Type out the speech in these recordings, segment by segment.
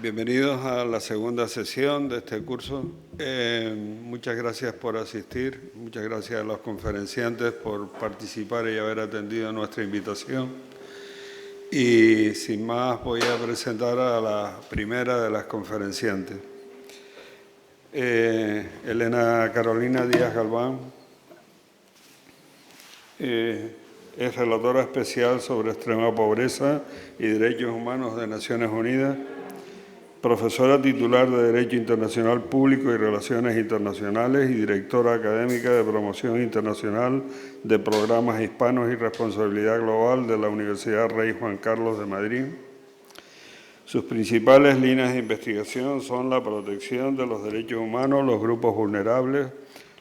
Bienvenidos a la segunda sesión de este curso. Muchas gracias por asistir, muchas gracias a los conferenciantes por participar y haber atendido nuestra invitación. Y sin más voy a presentar a la primera de las conferenciantes. Elena Carolina Díaz Galván es relatora especial sobre extrema pobreza y derechos humanos de Naciones Unidas, profesora titular de Derecho Internacional Público y Relaciones Internacionales y directora académica de Promoción Internacional de Programas Hispanos y Responsabilidad Global de la Universidad Rey Juan Carlos de Madrid. Sus principales líneas de investigación son la protección de los derechos humanos, los grupos vulnerables,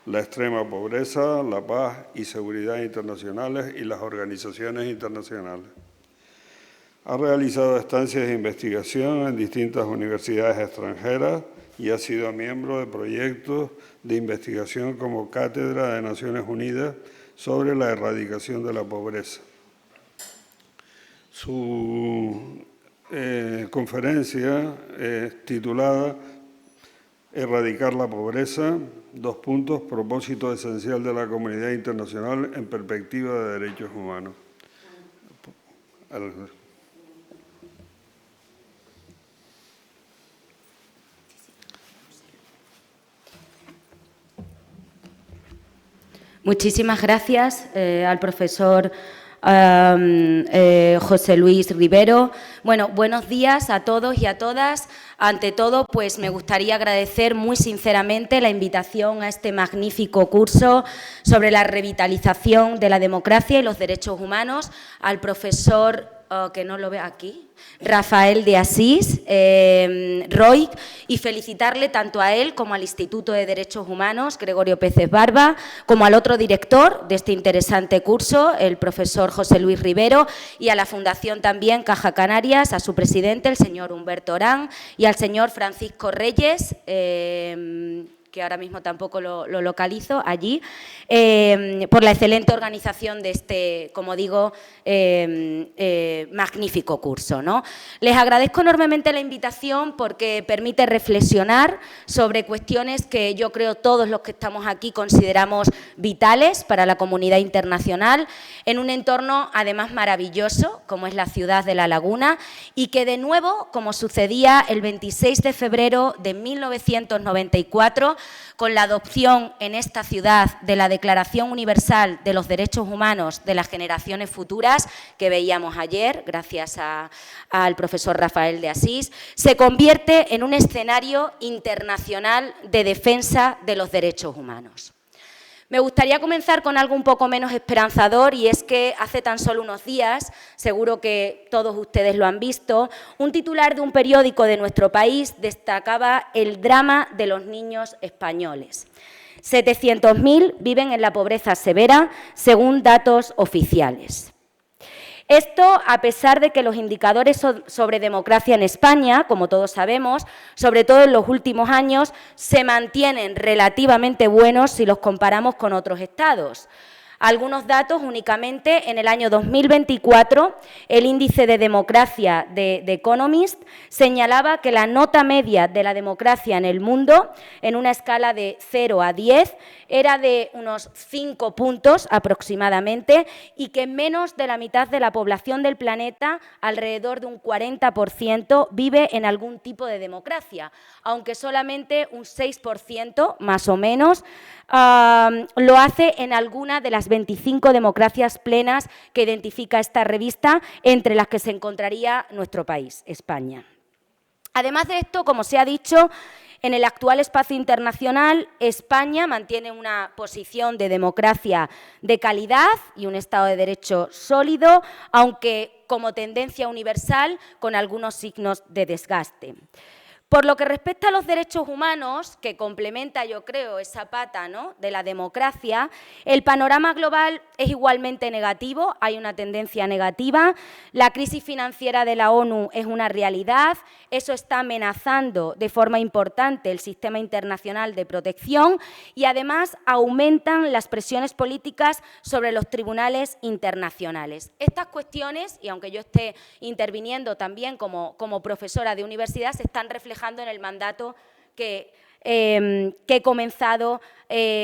la extrema pobreza, la paz y seguridad internacionales y las organizaciones internacionales. Ha realizado estancias de investigación en distintas universidades extranjeras y ha sido miembro de proyectos de investigación como Cátedra de Naciones Unidas sobre la erradicación de la pobreza. Su conferencia es titulada Erradicar la pobreza, propósito esencial de la comunidad internacional en perspectiva de derechos humanos. Muchísimas gracias al profesor José Luis Rivero. Bueno, buenos días a todos y a todas. Ante todo, pues me gustaría agradecer muy sinceramente la invitación a este magnífico curso sobre la revitalización de la democracia y los derechos humanos al profesor, que no lo veo aquí, Rafael de Asís, Roig, y felicitarle tanto a él como al Instituto de Derechos Humanos, Gregorio Peces Barba, como al otro director de este interesante curso, el profesor José Luis Rivero, y a la Fundación también Caja Canarias, a su presidente, el señor Humberto Orán, y al señor Francisco Reyes, que ahora mismo tampoco lo localizo, allí, por la excelente organización de este, como digo, magnífico curso, ¿no? Les agradezco enormemente la invitación porque permite reflexionar sobre cuestiones que yo creo todos los que estamos aquí consideramos vitales para la comunidad internacional, en un entorno además maravilloso, como es la ciudad de La Laguna, y que de nuevo, como sucedía el 26 de febrero de 1994, con la adopción en esta ciudad de la Declaración Universal de los Derechos Humanos de las Generaciones Futuras, que veíamos ayer, gracias al profesor Rafael de Asís, se convierte en un escenario internacional de defensa de los derechos humanos. Me gustaría comenzar con algo un poco menos esperanzador, y es que hace tan solo unos días, seguro que todos ustedes lo han visto, un titular de un periódico de nuestro país destacaba el drama de los niños españoles. 700.000 viven en la pobreza severa, según datos oficiales. Esto, a pesar de que los indicadores sobre democracia en España, como todos sabemos, sobre todo en los últimos años, se mantienen relativamente buenos si los comparamos con otros estados. Algunos datos únicamente: en el año 2024, el índice de democracia de The Economist señalaba que la nota media de la democracia en el mundo, en una escala de 0 a 10, era de unos 5 puntos aproximadamente, y que menos de la mitad de la población del planeta, alrededor de un 40%, vive en algún tipo de democracia, aunque solamente un 6%, más o menos, lo hace en alguna de las 25 democracias plenas que identifica esta revista, entre las que se encontraría nuestro país, España. Además de esto, como se ha dicho, en el actual espacio internacional, España mantiene una posición de democracia de calidad y un Estado de Derecho sólido, aunque como tendencia universal con algunos signos de desgaste. Por lo que respecta a los derechos humanos, que complementa, yo creo, esa pata, ¿no?, de la democracia, el panorama global es igualmente negativo, hay una tendencia negativa, la crisis financiera de la ONU es una realidad, eso está amenazando de forma importante el sistema internacional de protección y además aumentan las presiones políticas sobre los tribunales internacionales. Estas cuestiones, y aunque yo esté interviniendo también como profesora de universidad, se están reflejando en el mandato que he comenzado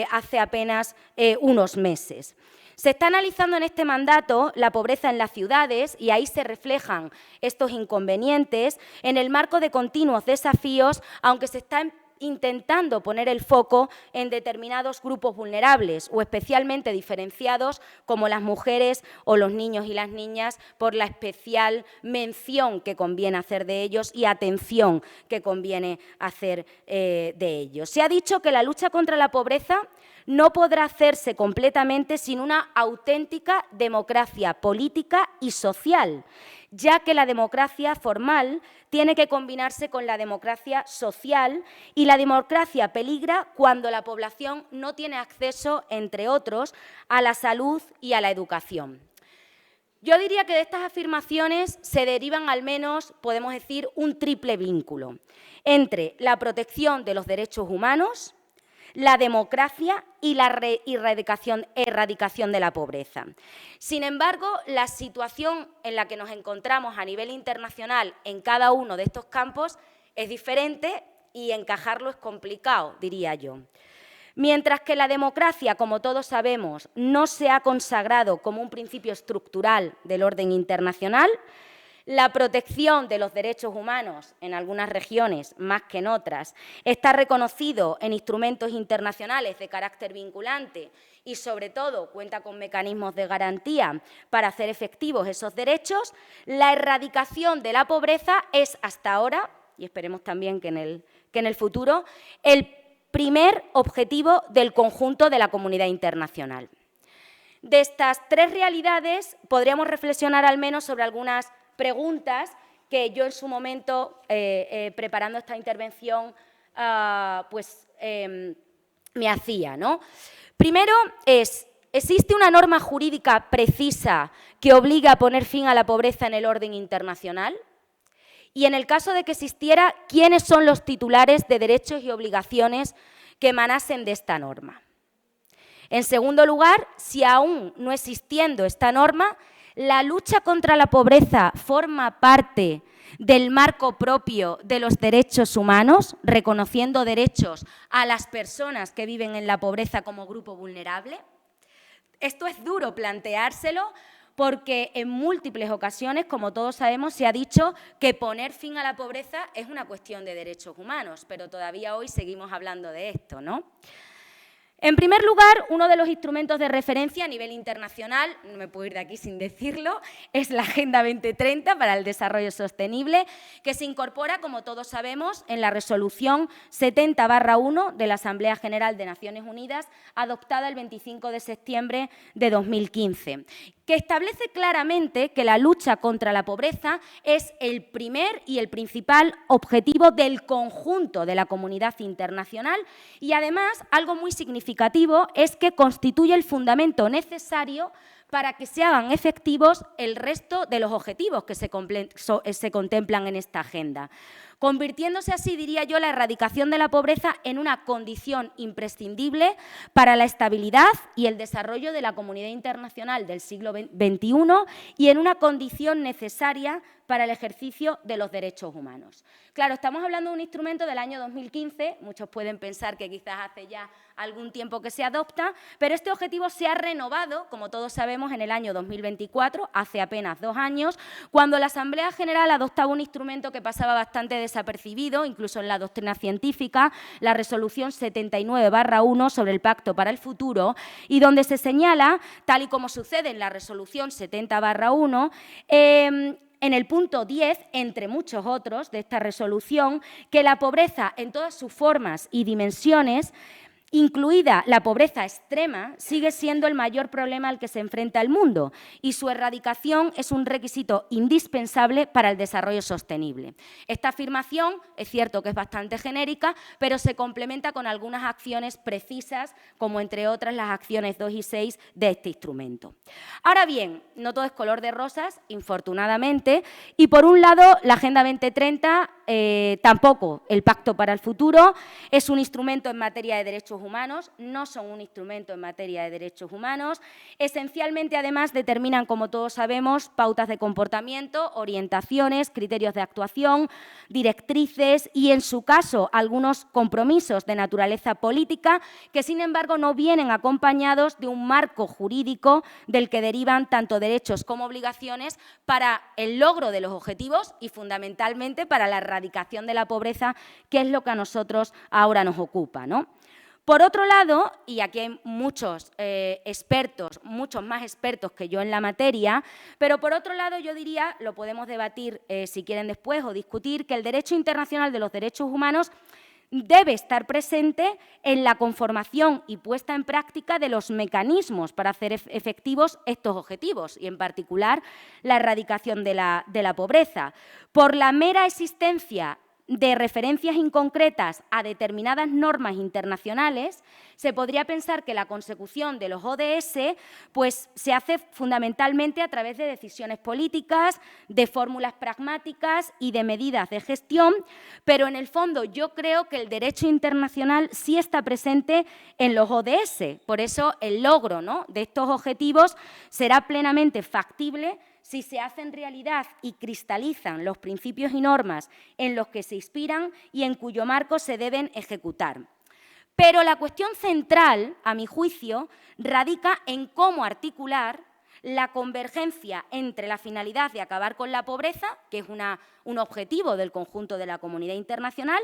hace apenas unos meses. Se está analizando en este mandato la pobreza en las ciudades y ahí se reflejan estos inconvenientes en el marco de continuos desafíos, aunque se está intentando poner el foco en determinados grupos vulnerables o especialmente diferenciados como las mujeres o los niños y las niñas por la especial mención que conviene hacer de ellos y atención que conviene hacer de ellos. Se ha dicho que la lucha contra la pobreza no podrá hacerse completamente sin una auténtica democracia política y social, ya que la democracia formal tiene que combinarse con la democracia social y la democracia peligra cuando la población no tiene acceso, entre otros, a la salud y a la educación. Yo diría que de estas afirmaciones se derivan al menos, podemos decir, un triple vínculo entre la protección de los derechos humanos, la democracia y la erradicación de la pobreza. Sin embargo, la situación en la que nos encontramos a nivel internacional en cada uno de estos campos es diferente y encajarlo es complicado, diría yo. Mientras que la democracia, como todos sabemos, no se ha consagrado como un principio estructural del orden internacional, la protección de los derechos humanos en algunas regiones, más que en otras, está reconocido en instrumentos internacionales de carácter vinculante y, sobre todo, cuenta con mecanismos de garantía para hacer efectivos esos derechos. La erradicación de la pobreza es, hasta ahora, y esperemos también que en el futuro, el primer objetivo del conjunto de la comunidad internacional. De estas tres realidades podríamos reflexionar al menos sobre algunas preguntas que yo en su momento, preparando esta intervención, me hacía, ¿no? Primero ¿existe una norma jurídica precisa que obliga a poner fin a la pobreza en el orden internacional? Y en el caso de que existiera, ¿quiénes son los titulares de derechos y obligaciones que emanasen de esta norma? En segundo lugar, si aún no existiendo esta norma, ¿la lucha contra la pobreza forma parte del marco propio de los derechos humanos, reconociendo derechos a las personas que viven en la pobreza como grupo vulnerable? Esto es duro planteárselo porque en múltiples ocasiones, como todos sabemos, se ha dicho que poner fin a la pobreza es una cuestión de derechos humanos, pero todavía hoy seguimos hablando de esto, ¿no? En primer lugar, uno de los instrumentos de referencia a nivel internacional, no me puedo ir de aquí sin decirlo, es la Agenda 2030 para el Desarrollo Sostenible, que se incorpora, como todos sabemos, en la Resolución 70/1 de la Asamblea General de Naciones Unidas, adoptada el 25 de septiembre de 2015, que establece claramente que la lucha contra la pobreza es el primer y el principal objetivo del conjunto de la comunidad internacional y, además, algo muy significativo es que constituye el fundamento necesario para que se hagan efectivos el resto de los objetivos que se contemplan en esta agenda, convirtiéndose así, diría yo, la erradicación de la pobreza en una condición imprescindible para la estabilidad y el desarrollo de la comunidad internacional del siglo XXI y en una condición necesaria para el ejercicio de los derechos humanos. Claro, estamos hablando de un instrumento del año 2015, muchos pueden pensar que quizás hace ya algún tiempo que se adopta, pero este objetivo se ha renovado, como todos sabemos, en el año 2024, hace apenas 2 años, cuando la Asamblea General adoptaba un instrumento que pasaba bastante desapercibido, incluso en la doctrina científica, la Resolución 79/1 sobre el Pacto para el Futuro, y donde se señala, tal y como sucede en la Resolución 70/1, en el punto 10, entre muchos otros de esta resolución, que la pobreza en todas sus formas y dimensiones incluida la pobreza extrema, sigue siendo el mayor problema al que se enfrenta el mundo y su erradicación es un requisito indispensable para el desarrollo sostenible. Esta afirmación es cierto que es bastante genérica, pero se complementa con algunas acciones precisas, como entre otras las acciones 2 y 6 de este instrumento. Ahora bien, no todo es color de rosas, infortunadamente, y por un lado la Agenda 2030, tampoco el Pacto para el Futuro, es un instrumento en materia de derechos humanos, no son un instrumento en materia de derechos humanos. Esencialmente, además, determinan, como todos sabemos, pautas de comportamiento, orientaciones, criterios de actuación, directrices y, en su caso, algunos compromisos de naturaleza política que, sin embargo, no vienen acompañados de un marco jurídico del que derivan tanto derechos como obligaciones para el logro de los objetivos y, fundamentalmente, para la erradicación de la pobreza, que es lo que a nosotros ahora nos ocupa, ¿no? Por otro lado, y aquí hay muchos expertos, muchos más expertos que yo en la materia, pero por otro lado yo diría, lo podemos debatir si quieren después o discutir, que el derecho internacional de los derechos humanos debe estar presente en la conformación y puesta en práctica de los mecanismos para hacer efectivos estos objetivos y, en particular, la erradicación de la pobreza. Por la mera existencia de referencias inconcretas a determinadas normas internacionales, se podría pensar que la consecución de los ODS pues, se hace fundamentalmente a través de decisiones políticas, de fórmulas pragmáticas y de medidas de gestión, pero en el fondo yo creo que el derecho internacional sí está presente en los ODS. Por eso el logro, ¿no?, de estos objetivos será plenamente factible si se hacen realidad y cristalizan los principios y normas en los que se inspiran y en cuyo marco se deben ejecutar. Pero la cuestión central, a mi juicio, radica en cómo articular la convergencia entre la finalidad de acabar con la pobreza, que es un objetivo del conjunto de la comunidad internacional,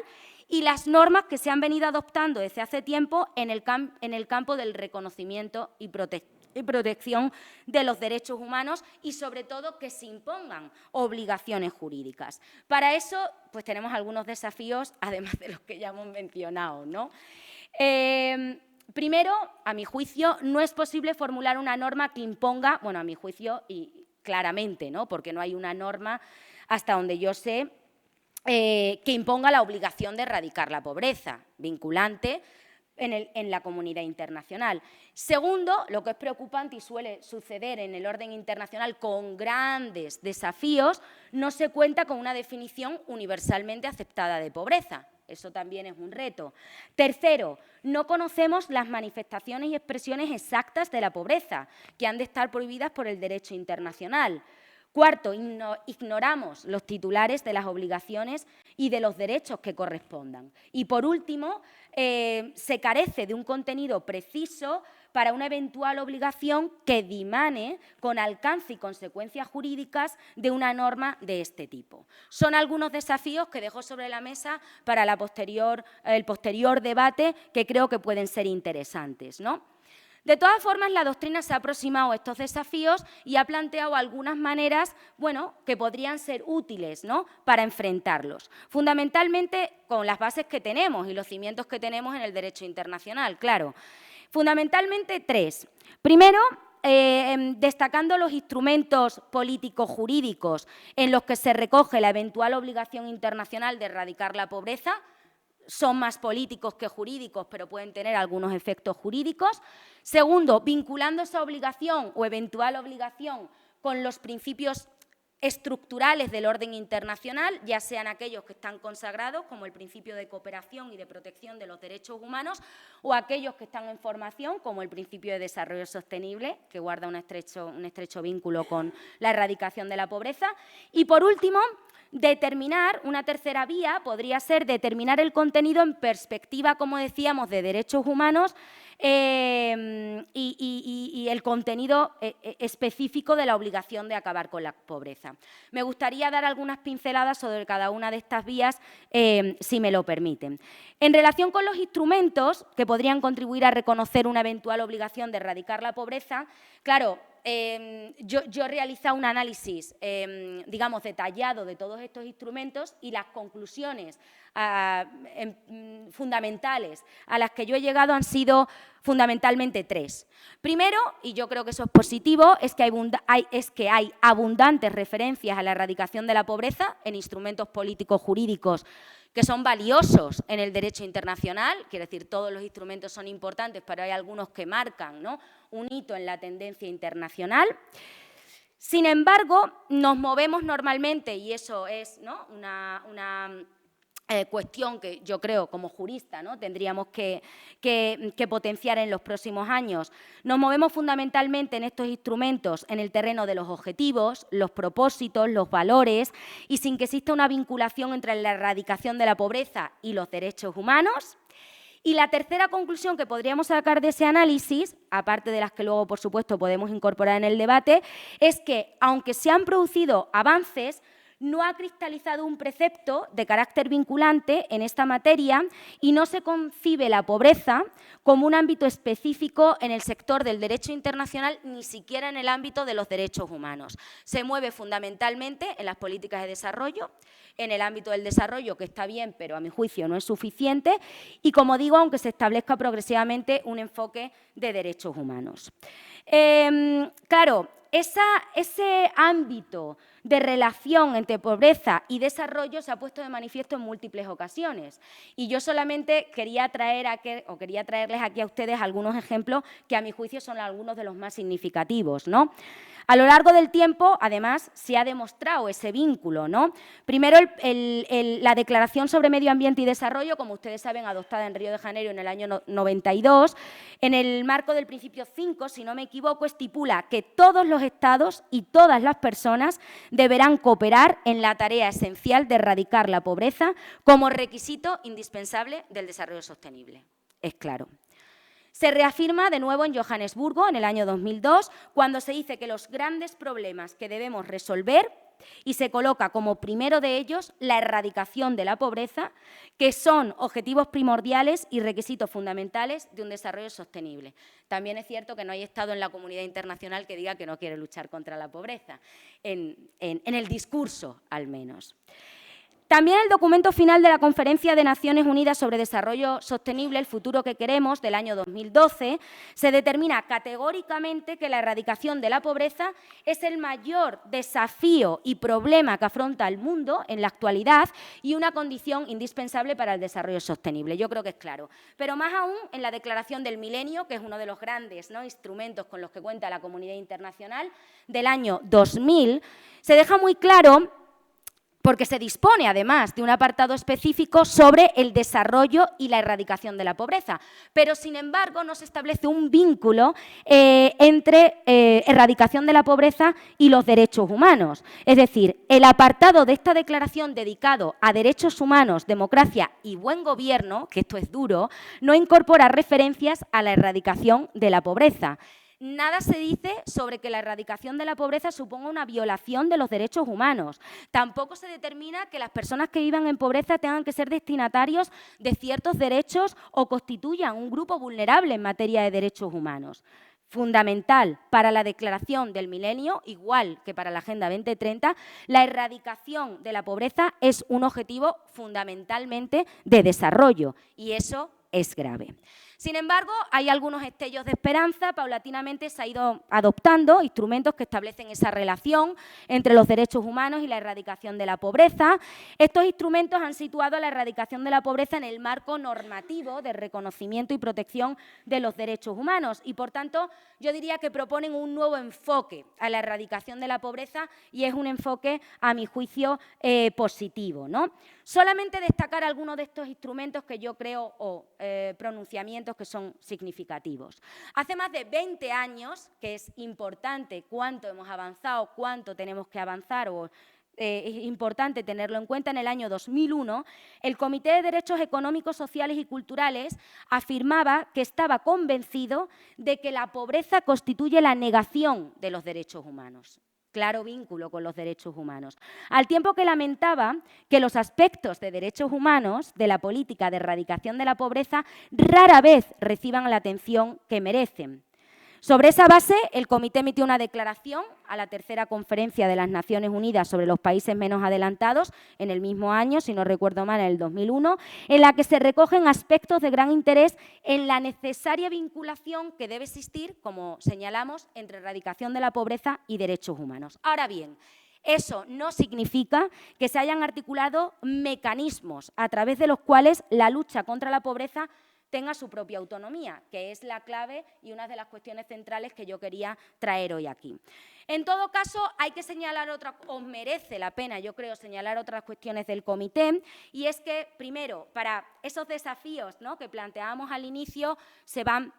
y las normas que se han venido adoptando desde hace tiempo en el campo del reconocimiento y protección de los derechos humanos y, sobre todo, que se impongan obligaciones jurídicas. Para eso, pues tenemos algunos desafíos, además de los que ya hemos mencionado, ¿no? Primero, a mi juicio, no es posible formular una norma que imponga, bueno, a mi juicio y claramente, ¿no?, porque no hay una norma, hasta donde yo sé, que imponga la obligación de erradicar la pobreza, vinculante en la comunidad internacional. Segundo, lo que es preocupante y suele suceder en el orden internacional con grandes desafíos, no se cuenta con una definición universalmente aceptada de pobreza. Eso también es un reto. Tercero, no conocemos las manifestaciones y expresiones exactas de la pobreza, que han de estar prohibidas por el derecho internacional. Cuarto, ignoramos los titulares de las obligaciones y de los derechos que correspondan. Y, por último, se carece de un contenido preciso para una eventual obligación que dimane con alcance y consecuencias jurídicas de una norma de este tipo. Son algunos desafíos que dejo sobre la mesa para el posterior debate, que creo que pueden ser interesantes, ¿no? De todas formas, la doctrina se ha aproximado a estos desafíos y ha planteado algunas maneras, bueno, que podrían ser útiles, ¿no?, para enfrentarlos. Fundamentalmente con las bases que tenemos y los cimientos que tenemos en el derecho internacional, claro. Fundamentalmente tres. Primero, destacando los instrumentos políticos jurídicos en los que se recoge la eventual obligación internacional de erradicar la pobreza. Son más políticos que jurídicos, pero pueden tener algunos efectos jurídicos. Segundo, vinculando esa obligación o eventual obligación con los principios estructurales del orden internacional, ya sean aquellos que están consagrados, como el principio de cooperación y de protección de los derechos humanos, o aquellos que están en formación, como el principio de desarrollo sostenible, que guarda un estrecho vínculo con la erradicación de la pobreza. Y, por último, determinar, una tercera vía podría ser determinar el contenido en perspectiva, como decíamos, de derechos humanos y el contenido específico de la obligación de acabar con la pobreza. Me gustaría dar algunas pinceladas sobre cada una de estas vías, si me lo permiten. En relación con los instrumentos que podrían contribuir a reconocer una eventual obligación de erradicar la pobreza, claro, yo he realizado un análisis, digamos, detallado de todos estos instrumentos y las conclusiones fundamentales a las que yo he llegado han sido fundamentalmente 3. Primero, y yo creo que eso es positivo, es que hay abundantes referencias a la erradicación de la pobreza en instrumentos políticos jurídicos que son valiosos en el derecho internacional, quiero decir, todos los instrumentos son importantes, pero hay algunos que marcan, ¿no?, un hito en la tendencia internacional. Sin embargo, nos movemos normalmente, y eso es, ¿no?, una cuestión que yo creo como jurista, ¿no?, tendríamos que potenciar en los próximos años. Nos movemos fundamentalmente en estos instrumentos en el terreno de los objetivos, los propósitos, los valores y sin que exista una vinculación entre la erradicación de la pobreza y los derechos humanos. Y la tercera conclusión que podríamos sacar de ese análisis, aparte de las que luego, por supuesto, podemos incorporar en el debate, es que, aunque se han producido avances, no ha cristalizado un precepto de carácter vinculante en esta materia y no se concibe la pobreza como un ámbito específico en el sector del derecho internacional, ni siquiera en el ámbito de los derechos humanos. Se mueve fundamentalmente en las políticas de desarrollo, en el ámbito del desarrollo, que está bien, pero a mi juicio no es suficiente, y, como digo, aunque se establezca progresivamente un enfoque de derechos humanos. Claro, ese ámbito de relación entre pobreza y desarrollo se ha puesto de manifiesto en múltiples ocasiones. Y yo solamente quería traerles aquí a ustedes algunos ejemplos que a mi juicio son algunos de los más significativos, ¿no? A lo largo del tiempo, además, se ha demostrado ese vínculo, ¿no? Primero, la Declaración sobre Medio Ambiente y Desarrollo, como ustedes saben, adoptada en Río de Janeiro en el año 92, en el marco del principio 5, si no me equivoco, estipula que todos los estados y todas las personas deberán cooperar en la tarea esencial de erradicar la pobreza como requisito indispensable del desarrollo sostenible. Es claro. Se reafirma de nuevo en Johannesburgo, en el año 2002, cuando se dice que los grandes problemas que debemos resolver, y se coloca como primero de ellos la erradicación de la pobreza, que son objetivos primordiales y requisitos fundamentales de un desarrollo sostenible. También es cierto que no hay Estado en la comunidad internacional que diga que no quiere luchar contra la pobreza, en el discurso al menos. También el documento final de la Conferencia de Naciones Unidas sobre Desarrollo Sostenible, el futuro que queremos, del año 2012, se determina categóricamente que la erradicación de la pobreza es el mayor desafío y problema que afronta el mundo en la actualidad y una condición indispensable para el desarrollo sostenible. Yo creo que es claro. Pero más aún en la Declaración del Milenio, que es uno de los grandes, ¿no?, instrumentos con los que cuenta la comunidad internacional, del año 2000, se deja muy claro, porque se dispone, además, de un apartado específico sobre el desarrollo y la erradicación de la pobreza. Pero, sin embargo, no se establece un vínculo entre erradicación de la pobreza y los derechos humanos. Es decir, el apartado de esta declaración dedicado a derechos humanos, democracia y buen gobierno, que esto es duro, no incorpora referencias a la erradicación de la pobreza. Nada se dice sobre que la erradicación de la pobreza suponga una violación de los derechos humanos. Tampoco se determina que las personas que vivan en pobreza tengan que ser destinatarios de ciertos derechos o constituyan un grupo vulnerable en materia de derechos humanos. Fundamental para la Declaración del Milenio, igual que para la Agenda 2030, la erradicación de la pobreza es un objetivo fundamentalmente de desarrollo, y eso es grave. Sin embargo, hay algunos destellos de esperanza. Paulatinamente se ha ido adoptando instrumentos que establecen esa relación entre los derechos humanos y la erradicación de la pobreza. Estos instrumentos han situado a la erradicación de la pobreza en el marco normativo de reconocimiento y protección de los derechos humanos y, por tanto, yo diría que proponen un nuevo enfoque a la erradicación de la pobreza y es un enfoque, a mi juicio, positivo, ¿no? Solamente destacar algunos de estos instrumentos que yo creo, pronunciamientos que son significativos. Hace más de 20 años, que es importante cuánto hemos avanzado, cuánto tenemos que avanzar, es importante tenerlo en cuenta, en el año 2001, el Comité de Derechos Económicos, Sociales y Culturales afirmaba que estaba convencido de que la pobreza constituye la negación de los derechos humanos. Claro vínculo con los derechos humanos, al tiempo que lamentaba que los aspectos de derechos humanos de la política de erradicación de la pobreza rara vez reciban la atención que merecen. Sobre esa base, el Comité emitió una declaración a la tercera Conferencia de las Naciones Unidas sobre los países menos adelantados, en el mismo año, si no recuerdo mal, en el 2001, en la que se recogen aspectos de gran interés en la necesaria vinculación que debe existir, como señalamos, entre erradicación de la pobreza y derechos humanos. Ahora bien, eso no significa que se hayan articulado mecanismos a través de los cuales la lucha contra la pobreza tenga su propia autonomía, que es la clave y una de las cuestiones centrales que yo quería traer hoy aquí. En todo caso, hay que señalar o merece la pena, yo creo, señalar otras cuestiones del comité, y es que, primero, para esos desafíos, ¿no?, que planteábamos al inicio, se van,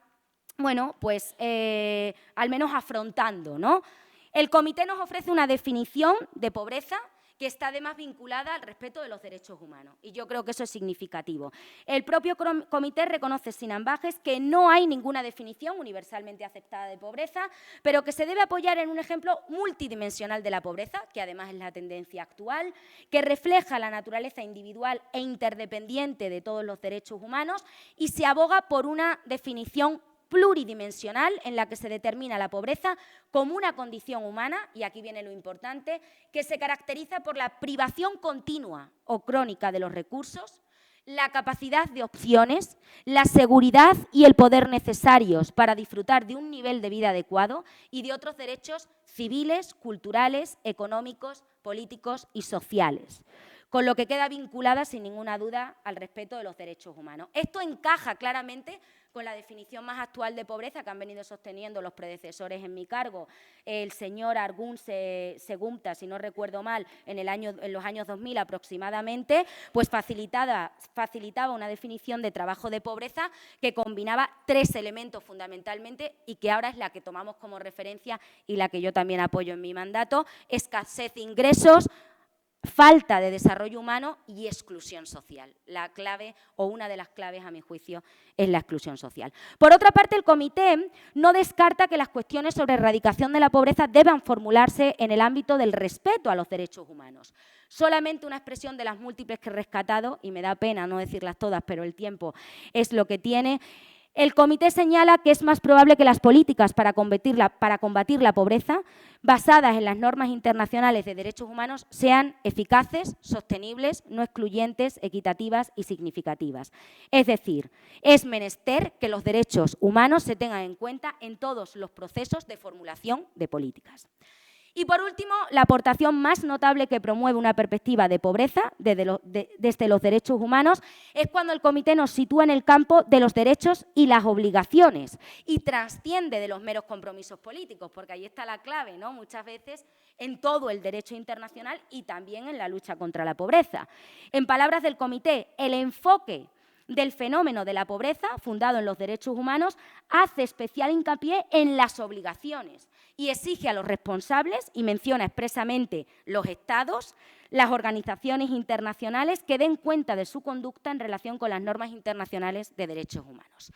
bueno, pues al menos afrontando, ¿no? El comité nos ofrece una definición de pobreza que está además vinculada al respeto de los derechos humanos. Y yo creo que eso es significativo. El propio comité reconoce sin ambajes que no hay ninguna definición universalmente aceptada de pobreza, pero que se debe apoyar en un ejemplo multidimensional de la pobreza, que además es la tendencia actual, que refleja la naturaleza individual e interdependiente de todos los derechos humanos y se aboga por una definición pluridimensional en la que se determina la pobreza como una condición humana, y aquí viene lo importante, que se caracteriza por la privación continua o crónica de los recursos, la capacidad de opciones, la seguridad y el poder necesarios para disfrutar de un nivel de vida adecuado y de otros derechos civiles, culturales, económicos, políticos y sociales, con lo que queda vinculada sin ninguna duda al respeto de los derechos humanos. Esto encaja claramente con la definición más actual de pobreza que han venido sosteniendo los predecesores en mi cargo, el señor Arguns Segumta, si no recuerdo mal, en los años 2000 aproximadamente, pues facilitaba una definición de trabajo de pobreza que combinaba 3 elementos fundamentalmente y que ahora es la que tomamos como referencia y la que yo también apoyo en mi mandato: escasez de ingresos, falta de desarrollo humano y exclusión social. La clave, o una de las claves, a mi juicio, es la exclusión social. Por otra parte, el comité no descarta que las cuestiones sobre erradicación de la pobreza deban formularse en el ámbito del respeto a los derechos humanos. Solamente una expresión de las múltiples que he rescatado, y me da pena no decirlas todas, pero el tiempo es lo que tiene. El comité señala que es más probable que las políticas para combatir la pobreza, basadas en las normas internacionales de derechos humanos, sean eficaces, sostenibles, no excluyentes, equitativas y significativas. Es decir, es menester que los derechos humanos se tengan en cuenta en todos los procesos de formulación de políticas. Y, por último, la aportación más notable que promueve una perspectiva de pobreza desde los derechos humanos es cuando el comité nos sitúa en el campo de los derechos y las obligaciones y trasciende de los meros compromisos políticos, porque ahí está la clave, ¿no?, muchas veces en todo el derecho internacional y también en la lucha contra la pobreza. En palabras del comité, el enfoque del fenómeno de la pobreza, fundado en los derechos humanos, hace especial hincapié en las obligaciones y exige a los responsables, y menciona expresamente los Estados, las organizaciones internacionales, que den cuenta de su conducta en relación con las normas internacionales de derechos humanos.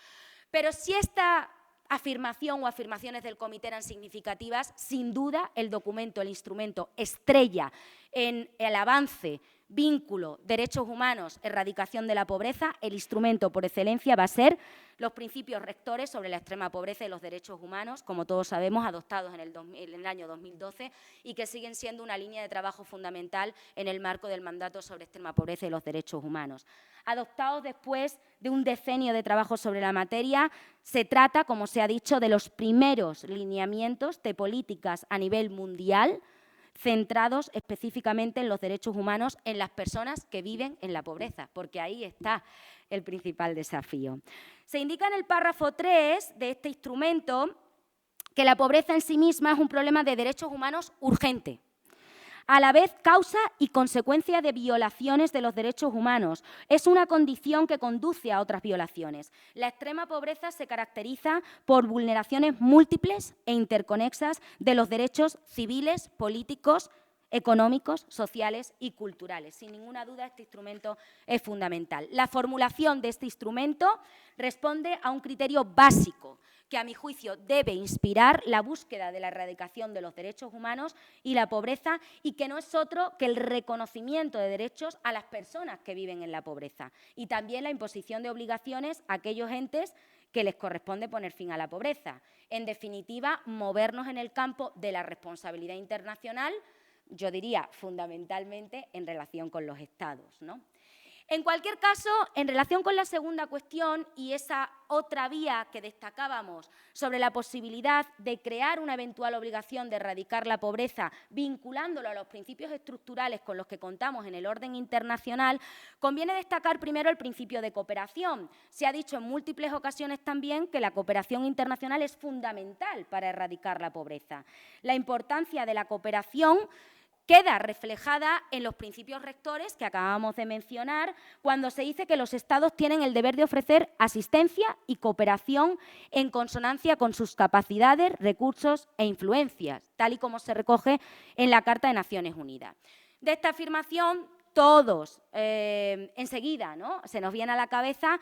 Pero si esta afirmación o afirmaciones del comité eran significativas, sin duda el documento, el instrumento estrella en el avance, vínculo, derechos humanos, erradicación de la pobreza, el instrumento por excelencia va a ser los principios rectores sobre la extrema pobreza y los derechos humanos, como todos sabemos, adoptados en el año 2012 y que siguen siendo una línea de trabajo fundamental en el marco del mandato sobre extrema pobreza y los derechos humanos. Adoptados después de un decenio de trabajo sobre la materia, se trata, como se ha dicho, de los primeros lineamientos de políticas a nivel mundial centrados específicamente en los derechos humanos en las personas que viven en la pobreza, porque ahí está el principal desafío. Se indica en el párrafo 3 de este instrumento que la pobreza en sí misma es un problema de derechos humanos urgente, a la vez causa y consecuencia de violaciones de los derechos humanos. Es una condición que conduce a otras violaciones. La extrema pobreza se caracteriza por vulneraciones múltiples e interconexas de los derechos civiles, políticos, económicos, sociales y culturales. Sin ninguna duda, este instrumento es fundamental. La formulación de este instrumento responde a un criterio básico que, a mi juicio, debe inspirar la búsqueda de la erradicación de los derechos humanos y la pobreza, y que no es otro que el reconocimiento de derechos a las personas que viven en la pobreza y también la imposición de obligaciones a aquellos entes que les corresponde poner fin a la pobreza. En definitiva, movernos en el campo de la responsabilidad internacional, yo diría fundamentalmente en relación con los Estados, ¿no? En cualquier caso, en relación con la segunda cuestión y esa otra vía que destacábamos sobre la posibilidad de crear una eventual obligación de erradicar la pobreza vinculándolo a los principios estructurales con los que contamos en el orden internacional, conviene destacar primero el principio de cooperación. Se ha dicho en múltiples ocasiones también que la cooperación internacional es fundamental para erradicar la pobreza. La importancia de la cooperación queda reflejada en los principios rectores que acabamos de mencionar, cuando se dice que los Estados tienen el deber de ofrecer asistencia y cooperación en consonancia con sus capacidades, recursos e influencias, tal y como se recoge en la Carta de Naciones Unidas. De esta afirmación, todos enseguida, ¿no?, se nos viene a la cabeza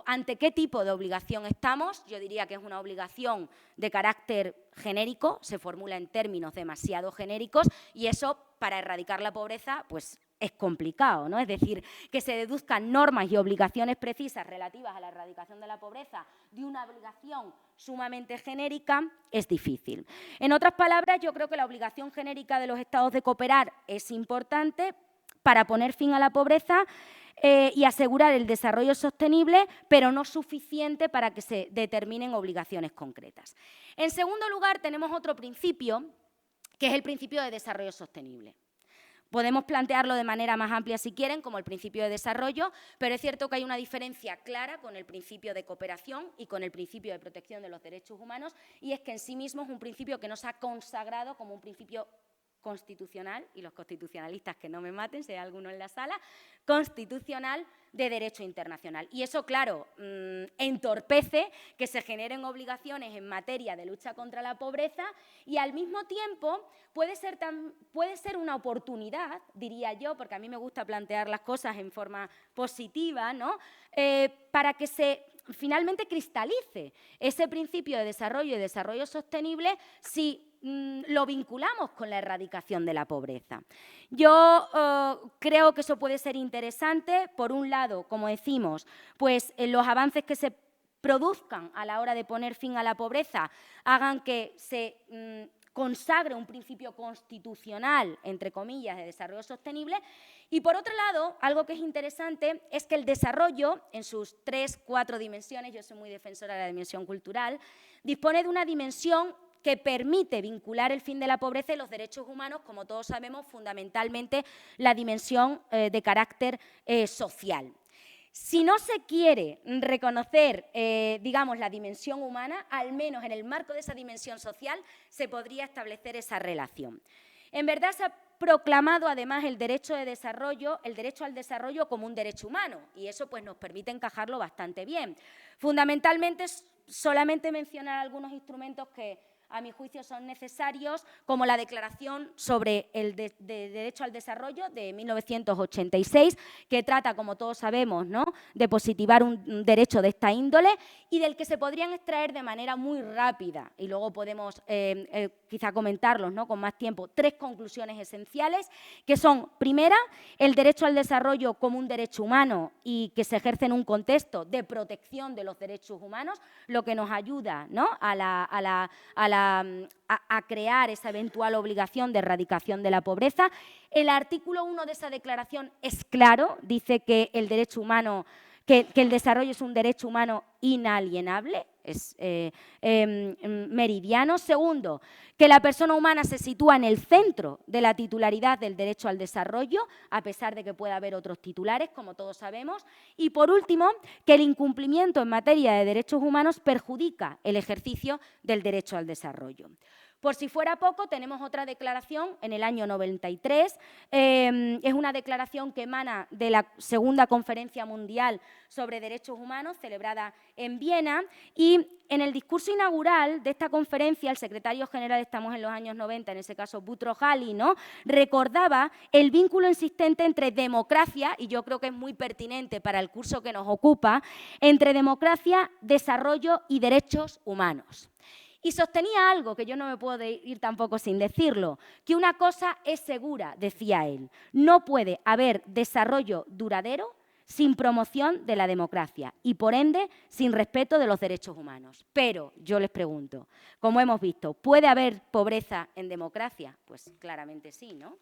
ante qué tipo de obligación estamos. Yo diría que es una obligación de carácter genérico, se formula en términos demasiado genéricos y eso, para erradicar la pobreza, pues es complicado, ¿no? Es decir, que se deduzcan normas y obligaciones precisas relativas a la erradicación de la pobreza de una obligación sumamente genérica es difícil. En otras palabras, yo creo que la obligación genérica de los Estados de cooperar es importante para poner fin a la pobreza y asegurar el desarrollo sostenible, pero no suficiente para que se determinen obligaciones concretas. En segundo lugar, tenemos otro principio, que es el principio de desarrollo sostenible. Podemos plantearlo de manera más amplia si quieren, como el principio de desarrollo, pero es cierto que hay una diferencia clara con el principio de cooperación y con el principio de protección de los derechos humanos, y es que en sí mismo es un principio que nos ha consagrado como un principio constitucional, y los constitucionalistas que no me maten, si hay alguno en la sala, constitucional de derecho internacional. Y eso, claro, entorpece que se generen obligaciones en materia de lucha contra la pobreza y al mismo tiempo puede ser una oportunidad, diría yo, porque a mí me gusta plantear las cosas en forma positiva, ¿no?, para que se finalmente cristalice ese principio de desarrollo y desarrollo sostenible si lo vinculamos con la erradicación de la pobreza. Yo creo que eso puede ser interesante, por un lado, como decimos, pues los avances que se produzcan a la hora de poner fin a la pobreza hagan que se consagre un principio constitucional, entre comillas, de desarrollo sostenible. Y por otro lado, algo que es interesante es que el desarrollo, en sus 3-4 dimensiones, yo soy muy defensora de la dimensión cultural, dispone de una dimensión que permite vincular el fin de la pobreza y los derechos humanos, como todos sabemos, fundamentalmente la dimensión de carácter social. Si no se quiere reconocer, digamos, la dimensión humana, al menos en el marco de esa dimensión social, se podría establecer esa relación. En verdad se ha proclamado además el derecho al desarrollo como un derecho humano, y eso pues nos permite encajarlo bastante bien. Fundamentalmente, solamente mencionar algunos instrumentos que a mi juicio son necesarios, como la Declaración sobre el Derecho al Desarrollo de 1986, que trata, como todos sabemos, ¿no?, de positivar un derecho de esta índole y del que se podrían extraer de manera muy rápida, y luego podemos quizá comentarlos, ¿no?, con más tiempo, 3 conclusiones esenciales, que son, primera, el derecho al desarrollo como un derecho humano y que se ejerce en un contexto de protección de los derechos humanos, lo que nos ayuda, ¿no?, a crear esa eventual obligación de erradicación de la pobreza. El artículo 1 de esa declaración es claro, dice que el derecho humano, que el desarrollo es un derecho humano inalienable, es meridiano. Segundo, que la persona humana se sitúa en el centro de la titularidad del derecho al desarrollo, a pesar de que pueda haber otros titulares, como todos sabemos. Y, por último, que el incumplimiento en materia de derechos humanos perjudica el ejercicio del derecho al desarrollo. Por si fuera poco, tenemos otra declaración en el año 93, es una declaración que emana de la Segunda Conferencia Mundial sobre Derechos Humanos, celebrada en Viena, y en el discurso inaugural de esta conferencia, el secretario general, estamos en los años 90, en ese caso Boutros-Ghali, ¿no?, recordaba el vínculo insistente entre democracia, y yo creo que es muy pertinente para el curso que nos ocupa, entre democracia, desarrollo y derechos humanos. Y sostenía algo que yo no me puedo ir tampoco sin decirlo, que una cosa es segura, decía él, no puede haber desarrollo duradero sin promoción de la democracia y, por ende, sin respeto de los derechos humanos. Pero yo les pregunto, como hemos visto, ¿puede haber pobreza en democracia? Pues claramente sí, ¿no?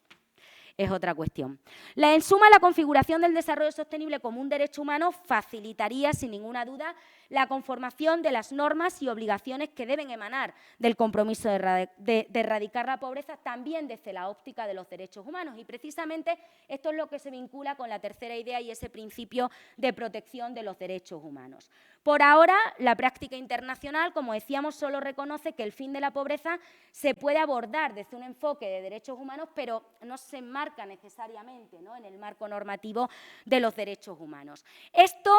Es otra cuestión. En suma, la configuración del desarrollo sostenible como un derecho humano facilitaría, sin ninguna duda, la conformación de las normas y obligaciones que deben emanar del compromiso de erradicar la pobreza, también desde la óptica de los derechos humanos. Y precisamente esto es lo que se vincula con la tercera idea y ese principio de protección de los derechos humanos. Por ahora, la práctica internacional, como decíamos, solo reconoce que el fin de la pobreza se puede abordar desde un enfoque de derechos humanos, pero no se enmarca necesariamente, ¿no?, en el marco normativo de los derechos humanos. Esto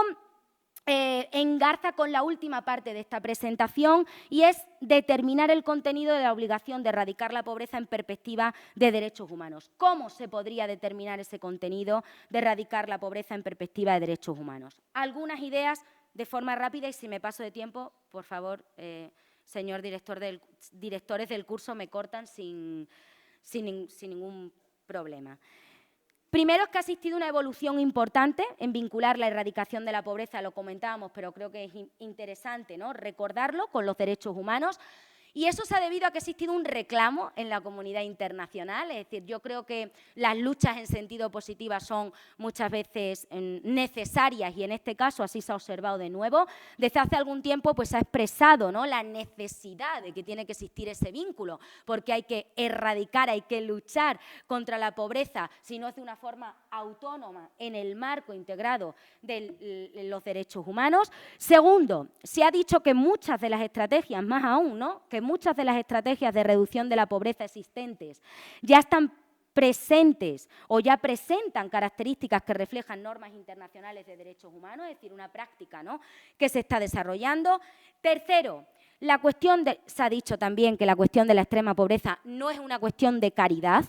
engarza con la última parte de esta presentación y es determinar el contenido de la obligación de erradicar la pobreza en perspectiva de derechos humanos. ¿Cómo se podría determinar ese contenido de erradicar la pobreza en perspectiva de derechos humanos? Algunas ideas de forma rápida y si me paso de tiempo, por favor, señor directores del curso, me cortan sin ningún problema. Primero es que ha existido una evolución importante en vincular la erradicación de la pobreza, lo comentábamos, pero creo que es interesante, ¿no?, recordarlo con los derechos humanos. Y eso se ha debido a que ha existido un reclamo en la comunidad internacional, es decir, yo creo que las luchas en sentido positivo son muchas veces necesarias y en este caso así se ha observado de nuevo. Desde hace algún tiempo pues, se ha expresado, ¿no?, la necesidad de que tiene que existir ese vínculo, porque hay que erradicar, hay que luchar contra la pobreza, si no es de una forma autónoma en el marco integrado de los derechos humanos. Segundo, se ha dicho que muchas de las estrategias, más aún, ¿no?, que muchas de las estrategias de reducción de la pobreza existentes ya están presentes o ya presentan características que reflejan normas internacionales de derechos humanos, es decir, una práctica, ¿no?, que se está desarrollando. Tercero, se ha dicho también que la cuestión de la extrema pobreza no es una cuestión de caridad,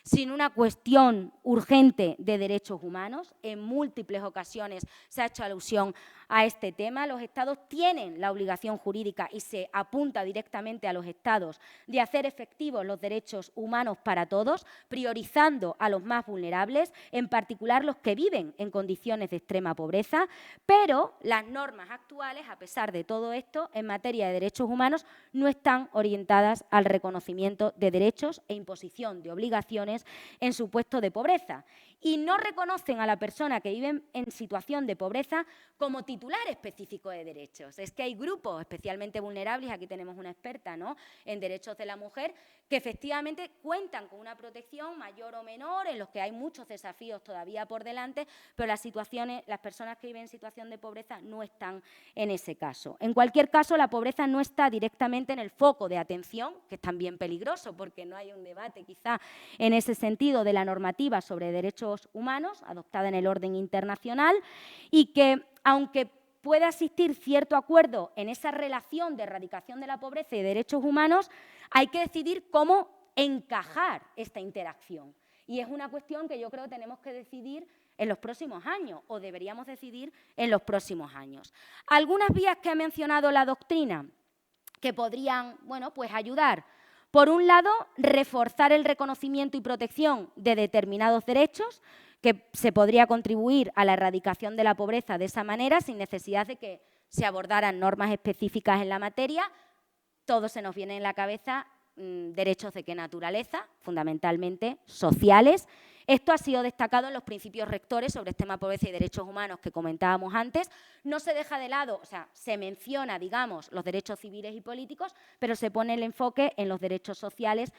sino una cuestión urgente de derechos humanos. En múltiples ocasiones se ha hecho alusión a este tema. Los Estados tienen la obligación jurídica y se apunta directamente a los Estados de hacer efectivos los derechos humanos para todos, priorizando a los más vulnerables, en particular los que viven en condiciones de extrema pobreza, pero las normas actuales, a pesar de todo esto, en materia de derechos humanos, no están orientadas al reconocimiento de derechos e imposición de obligaciones en supuesto de pobreza. Y no reconocen a la persona que vive en situación de pobreza como titular específico de derechos. Es que hay grupos especialmente vulnerables, aquí tenemos una experta, ¿no?, en derechos de la mujer, que efectivamente cuentan con una protección mayor o menor, en los que hay muchos desafíos todavía por delante, pero las personas que viven en situación de pobreza no están en ese caso. En cualquier caso, la pobreza no está directamente en el foco de atención, que es también peligroso, porque no hay un debate quizá en ese sentido de la normativa sobre derechos humanos adoptada en el orden internacional y que, aunque pueda existir cierto acuerdo en esa relación de erradicación de la pobreza y derechos humanos, hay que decidir cómo encajar esta interacción. Y es una cuestión que yo creo que tenemos que decidir en los próximos años, o deberíamos decidir en los próximos años. Algunas vías que ha mencionado la doctrina que podrían, bueno, pues ayudar. Por un lado, reforzar el reconocimiento y protección de determinados derechos, que se podría contribuir a la erradicación de la pobreza de esa manera, sin necesidad de que se abordaran normas específicas en la materia. Todo se nos viene en la cabeza derechos de qué naturaleza, fundamentalmente sociales. Esto ha sido destacado en los principios rectores sobre el tema pobreza y derechos humanos que comentábamos antes. No se deja de lado, o sea, se menciona, digamos, los derechos civiles y políticos, pero se pone el enfoque en los derechos sociales.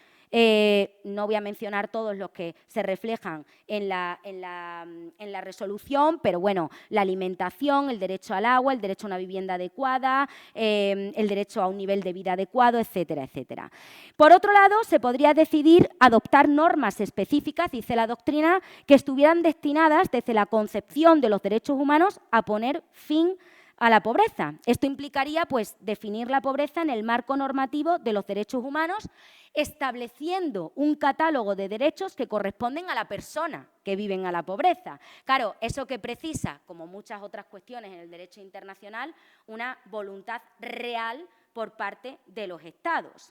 No voy a mencionar todos los que se reflejan en la resolución, pero bueno, la alimentación, el derecho al agua, el derecho a una vivienda adecuada, el derecho a un nivel de vida adecuado, etcétera, etcétera. Por otro lado, se podría decidir adoptar normas específicas, dice la doctrina, que estuvieran destinadas desde la concepción de los derechos humanos a poner fin a la pobreza. Esto implicaría, pues, definir la pobreza en el marco normativo de los derechos humanos, estableciendo un catálogo de derechos que corresponden a la persona que vive en la pobreza. Claro, eso que precisa, como muchas otras cuestiones en el derecho internacional, una voluntad real por parte de los Estados.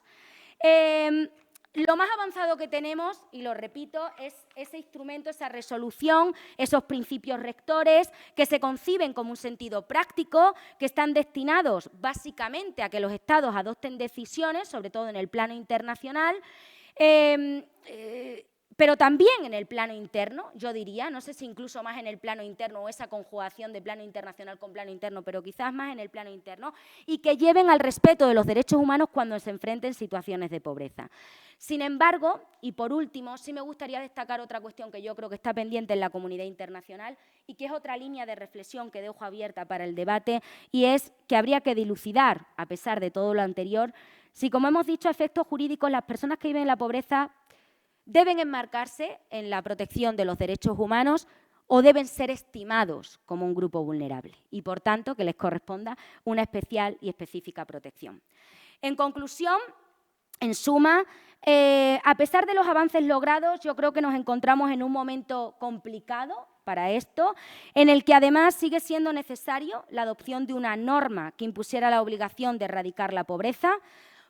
Lo más avanzado que tenemos, y lo repito, es ese instrumento, esa resolución, esos principios rectores que se conciben como un sentido práctico, que están destinados básicamente a que los Estados adopten decisiones, sobre todo en el plano internacional, pero también en el plano interno, yo diría, no sé si incluso más en el plano interno o esa conjugación de plano internacional con plano interno, pero quizás más en el plano interno, y que lleven al respeto de los derechos humanos cuando se enfrenten situaciones de pobreza. Sin embargo, y por último, sí me gustaría destacar otra cuestión que yo creo que está pendiente en la comunidad internacional y que es otra línea de reflexión que dejo abierta para el debate, y es que habría que dilucidar, a pesar de todo lo anterior, si, como hemos dicho, a efectos jurídicos, las personas que viven en la pobreza deben enmarcarse en la protección de los derechos humanos o deben ser estimados como un grupo vulnerable y, por tanto, que les corresponda una especial y específica protección. En conclusión, en suma, a pesar de los avances logrados, yo creo que nos encontramos en un momento complicado para esto, en el que además sigue siendo necesario la adopción de una norma que impusiera la obligación de erradicar la pobreza.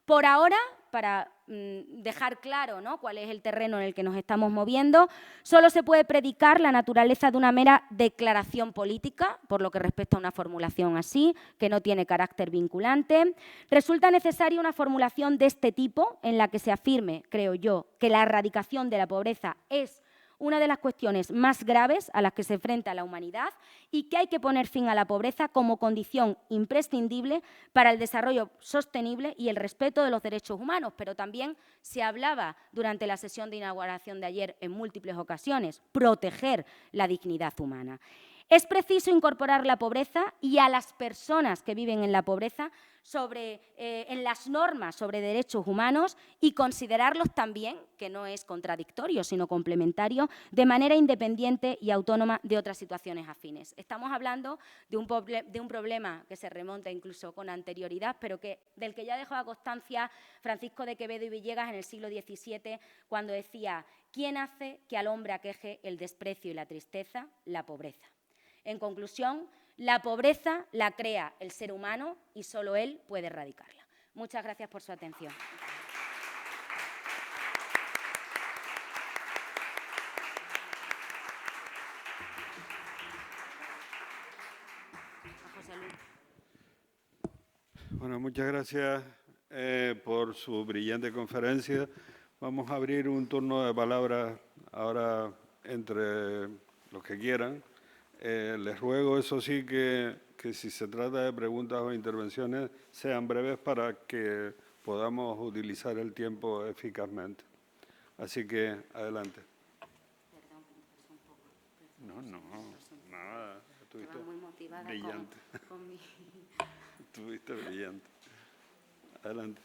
Por ahora, para dejar claro, ¿no?, cuál es el terreno en el que nos estamos moviendo, solo se puede predicar la naturaleza de una mera declaración política, por lo que respecta a una formulación así, que no tiene carácter vinculante. Resulta necesaria una formulación de este tipo en la que se afirme, creo yo, que la erradicación de la pobreza es una de las cuestiones más graves a las que se enfrenta la humanidad y que hay que poner fin a la pobreza como condición imprescindible para el desarrollo sostenible y el respeto de los derechos humanos. Pero también se hablaba durante la sesión de inauguración de ayer en múltiples ocasiones, proteger la dignidad humana. Es preciso incorporar la pobreza y a las personas que viven en la pobreza en las normas sobre derechos humanos y considerarlos también, que no es contradictorio, sino complementario, de manera independiente y autónoma de otras situaciones afines. Estamos hablando de un problema que se remonta incluso con anterioridad, pero del que ya dejó constancia Francisco de Quevedo y Villegas en el siglo XVII, cuando decía: ¿quién hace que al hombre aqueje el desprecio y la tristeza? La pobreza. En conclusión, la pobreza la crea el ser humano y solo él puede erradicarla. Muchas gracias por su atención. Bueno, muchas gracias por su brillante conferencia. Vamos a abrir un turno de palabras ahora entre los que quieran. Les ruego, eso sí, que si se trata de preguntas o intervenciones sean breves para que podamos utilizar el tiempo eficazmente. Así que, adelante. No, nada. Estuviste muy motivada, brillante. Estuviste brillante. Adelante.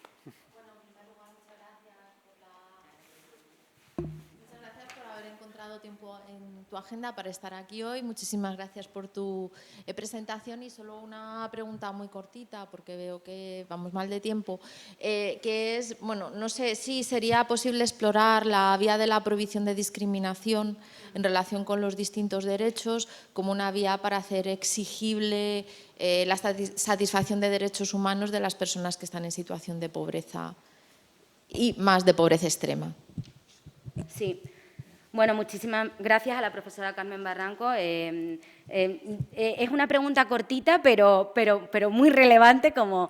Encontrado tiempo en tu agenda para estar aquí hoy. Muchísimas gracias por tu presentación y solo una pregunta muy cortita porque veo que vamos mal de tiempo, que es, bueno, no sé si sería posible explorar la vía de la prohibición de discriminación en relación con los distintos derechos como una vía para hacer exigible la satisfacción de derechos humanos de las personas que están en situación de pobreza y más de pobreza extrema. Sí. Bueno, muchísimas gracias a la profesora Carmen Barranco. Es una pregunta cortita, pero muy relevante, como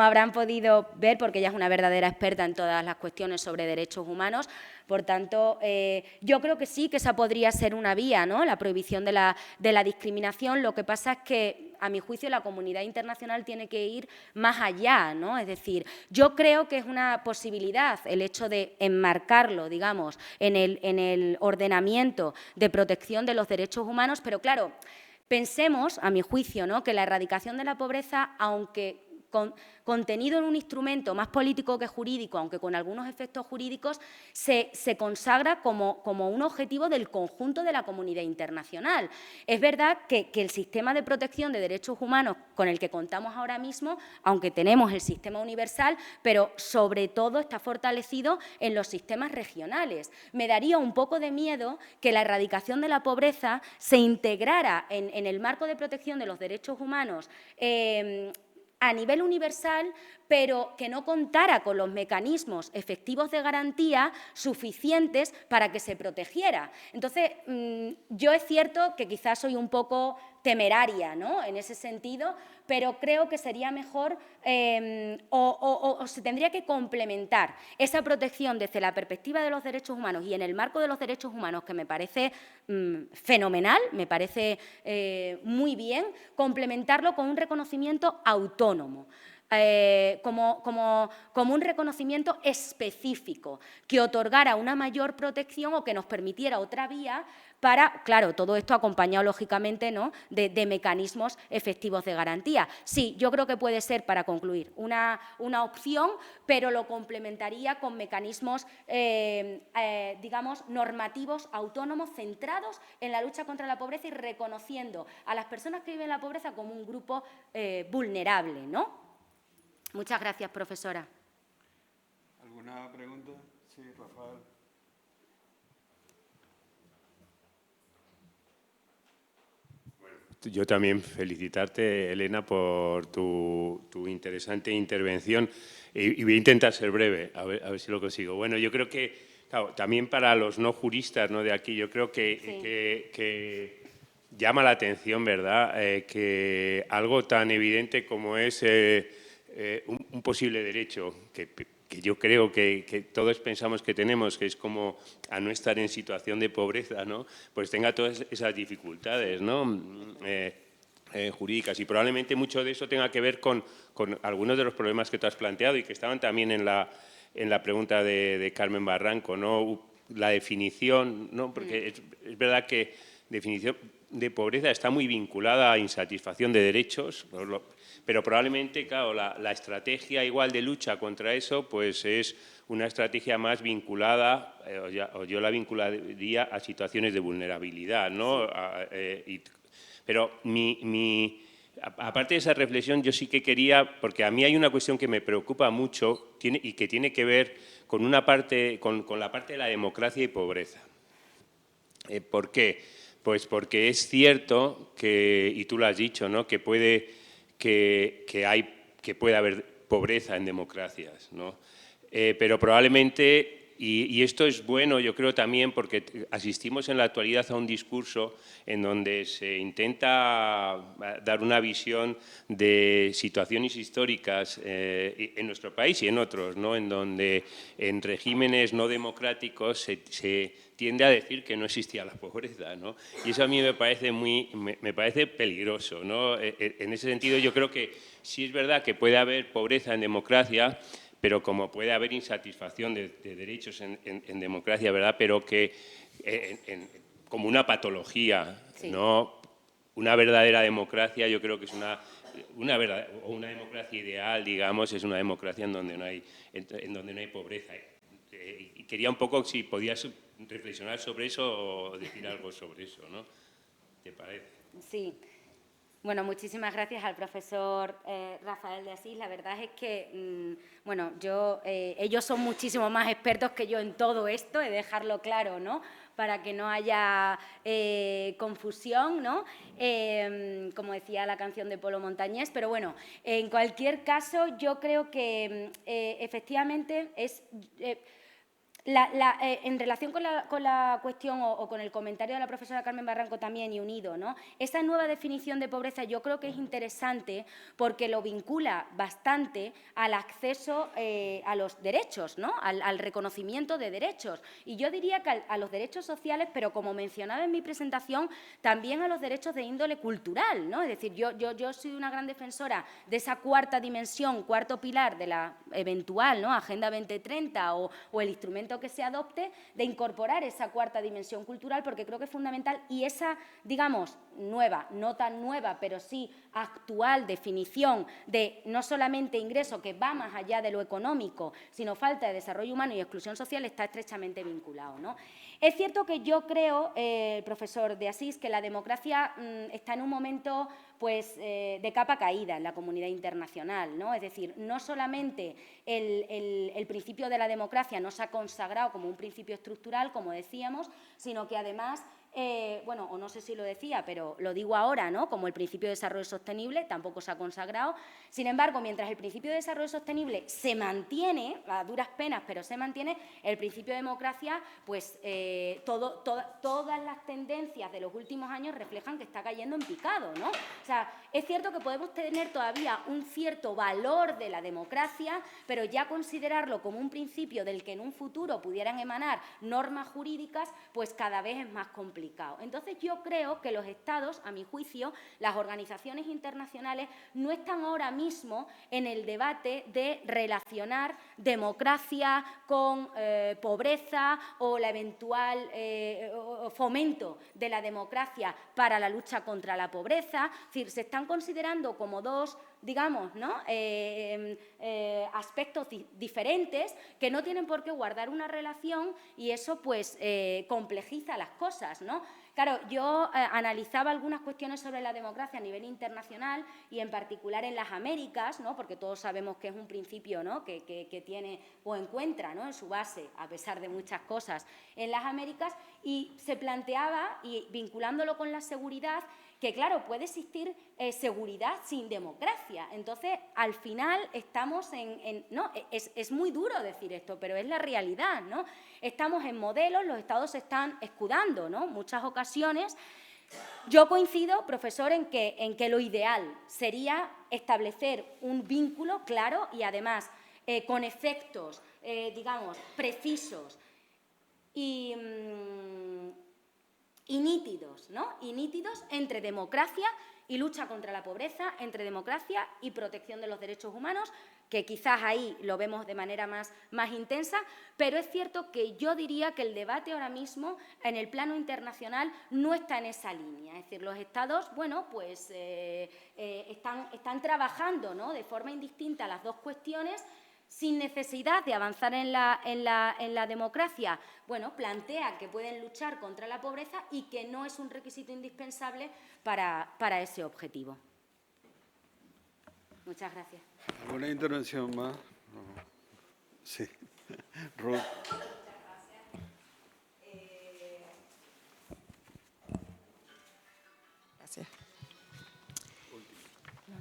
habrán podido ver, porque ella es una verdadera experta en todas las cuestiones sobre derechos humanos. Por tanto, yo creo que sí, que esa podría ser una vía, ¿no?, la prohibición de la discriminación. Lo que pasa es que, a mi juicio, la comunidad internacional tiene que ir más allá, ¿no? Es decir, yo creo que es una posibilidad el hecho de enmarcarlo, digamos, en el ordenamiento de protección de los derechos humanos, pero claro, pensemos, a mi juicio, ¿no?, que la erradicación de la pobreza, aunque contenido en un instrumento más político que jurídico, aunque con algunos efectos jurídicos, se consagra como un objetivo del conjunto de la comunidad internacional. Es verdad que el sistema de protección de derechos humanos con el que contamos ahora mismo, aunque tenemos el sistema universal, pero sobre todo está fortalecido en los sistemas regionales. Me daría un poco de miedo que la erradicación de la pobreza se integrara en el marco de protección de los derechos humanos a nivel universal, pero que no contara con los mecanismos efectivos de garantía suficientes para que se protegiera. Entonces, yo es cierto que quizás soy un poco temeraria, ¿no?, en ese sentido, pero creo que sería mejor o se tendría que complementar esa protección desde la perspectiva de los derechos humanos y en el marco de los derechos humanos, que me parece fenomenal, me parece muy bien, complementarlo con un reconocimiento autónomo. Como un reconocimiento específico que otorgara una mayor protección o que nos permitiera otra vía para, claro, todo esto acompañado lógicamente, ¿no?, de mecanismos efectivos de garantía. Sí, yo creo que puede ser, para concluir, una opción, pero lo complementaría con mecanismos, digamos, normativos, autónomos, centrados en la lucha contra la pobreza y reconociendo a las personas que viven la pobreza como un grupo vulnerable, ¿no? Muchas gracias, profesora. ¿Alguna pregunta? Sí, Rafael. Bueno, yo también felicitarte, Elena, por tu interesante intervención y voy a intentar ser breve, a ver si lo consigo. Bueno, yo creo que, claro, también para los no juristas, ¿no?, de aquí, yo creo que llama la atención, ¿verdad?, que algo tan evidente como es un posible derecho que yo creo que todos pensamos que tenemos, que es como a no estar en situación de pobreza, ¿no?, pues tenga todas esas dificultades, ¿no?, jurídicas. Y probablemente mucho de eso tenga que ver con algunos de los problemas que tú has planteado y que estaban también en la pregunta de Carmen Barranco, ¿no?, la definición, ¿no?, porque es verdad que definición de pobreza está muy vinculada a insatisfacción de derechos, pero probablemente, claro, la estrategia igual de lucha contra eso, pues es una estrategia más vinculada, o yo la vincularía a situaciones de vulnerabilidad, ¿no? Pero aparte de esa reflexión, yo sí que quería, porque a mí hay una cuestión que me preocupa mucho y que tiene que ver con una parte, con la parte de la democracia y pobreza. ¿Por qué? Pues porque es cierto que, y tú lo has dicho, ¿no?, que puede haber pobreza en democracias, ¿no? Pero probablemente, y esto es bueno, yo creo también, porque asistimos en la actualidad a un discurso en donde se intenta dar una visión de situaciones históricas en nuestro país y en otros, ¿no?, en donde en regímenes no democráticos se tiende a decir que no existía la pobreza, ¿no? Y eso a mí me parece peligroso, ¿no? En ese sentido, yo creo que sí es verdad que puede haber pobreza en democracia, pero como puede haber insatisfacción de derechos en democracia, ¿verdad?, pero que como una patología, ¿no? Una verdadera democracia, yo creo que es una democracia ideal, digamos, es una democracia en donde no hay pobreza. Y quería un poco si podías reflexionar sobre eso o decir algo sobre eso, ¿no? ¿Te parece? Sí. Bueno, muchísimas gracias al profesor Rafael de Asís. La verdad es que, bueno, ellos son muchísimo más expertos que yo en todo esto, he de dejarlo claro, ¿no?, para que no haya confusión, ¿no?, como decía la canción de Polo Montañés. Pero bueno, en cualquier caso, yo creo que efectivamente es... en relación con la cuestión o con el comentario de la profesora Carmen Barranco también y unido, ¿no?, esa nueva definición de pobreza yo creo que es interesante porque lo vincula bastante al acceso a los derechos, ¿no?, al reconocimiento de derechos. Y yo diría que a los derechos sociales, pero como mencionaba en mi presentación, también a los derechos de índole cultural, ¿no? Es decir, yo soy una gran defensora de esa cuarta dimensión, cuarto pilar de la eventual, ¿no?, Agenda 2030 o el instrumento que se adopte, de incorporar esa cuarta dimensión cultural, porque creo que es fundamental, y esa, digamos, nueva, no tan nueva, pero sí actual definición de no solamente ingreso, que va más allá de lo económico, sino falta de desarrollo humano y exclusión social, está estrechamente vinculado, ¿no? Es cierto que yo creo, profesor de Asís, que la democracia está en un momento pues, de capa caída en la comunidad internacional, ¿no? Es decir, no solamente el principio de la democracia no se ha consagrado como un principio estructural, como decíamos, sino que además bueno, o no sé si lo decía, pero lo digo ahora, ¿no? Como el principio de desarrollo sostenible tampoco se ha consagrado. Sin embargo, mientras el principio de desarrollo sostenible se mantiene, a duras penas, pero se mantiene, el principio de democracia, pues todas las tendencias de los últimos años reflejan que está cayendo en picado, ¿no? O sea, es cierto que podemos tener todavía un cierto valor de la democracia, pero ya considerarlo como un principio del que en un futuro pudieran emanar normas jurídicas, pues cada vez es más complicado. Entonces, yo creo que los Estados, a mi juicio, las organizaciones internacionales, no están ahora mismo en el debate de relacionar democracia con pobreza o la eventual fomento de la democracia para la lucha contra la pobreza. Es decir, se están considerando como dos, digamos, ¿no? Aspectos diferentes que no tienen por qué guardar una relación, y eso pues complejiza las cosas, ¿no? Claro, yo analizaba algunas cuestiones sobre la democracia a nivel internacional y en particular en las Américas, ¿no? Porque todos sabemos que es un principio, ¿no? que tiene o encuentra, ¿no? en su base, a pesar de muchas cosas, en las Américas, y se planteaba, y vinculándolo con la seguridad, que claro, puede existir seguridad sin democracia. Entonces, al final estamos ¿no? Es muy duro decir esto, pero es la realidad, ¿no? Estamos en modelos, los Estados se están escudando, ¿no? Muchas ocasiones. Yo coincido, profesor, en que lo ideal sería establecer un vínculo claro y además con efectos, digamos, precisos y nítidos, ¿no? Y nítidos entre democracia y lucha contra la pobreza, entre democracia y protección de los derechos humanos, que quizás ahí lo vemos de manera más intensa, pero es cierto que yo diría que el debate ahora mismo en el plano internacional no está en esa línea. Es decir, los Estados, bueno, pues están trabajando, ¿no? de forma indistinta las dos cuestiones, sin necesidad de avanzar en la democracia. Bueno, plantea que pueden luchar contra la pobreza y que no es un requisito indispensable para ese objetivo. Muchas gracias. ¿Alguna intervención más? No. Sí. Ruth. Gracias.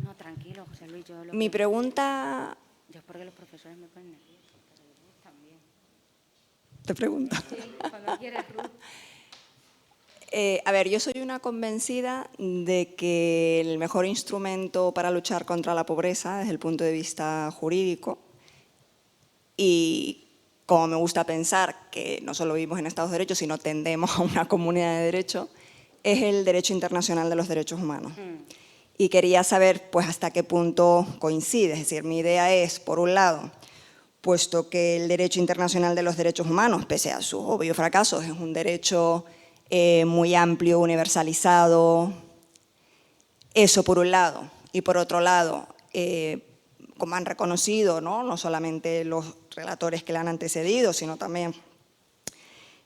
No, tranquilo, José Luis. Mi pregunta... Yo es porque los profesores me ponen nerviosos, pero Ruth también. ¿Te pregunto? Sí, cuando quieras, Ruth. A ver, yo soy una convencida de que el mejor instrumento para luchar contra la pobreza desde el punto de vista jurídico, y como me gusta pensar que no solo vivimos en Estados de Derecho, sino tendemos a una comunidad de derecho, es el derecho internacional de los derechos humanos. Y quería saber pues, hasta qué punto coincide. Es decir, mi idea es, por un lado, puesto que el derecho internacional de los derechos humanos, pese a sus obvios fracasos, es un derecho muy amplio, universalizado, eso por un lado. Y por otro lado, como han reconocido, no solamente los relatores que le han antecedido, sino también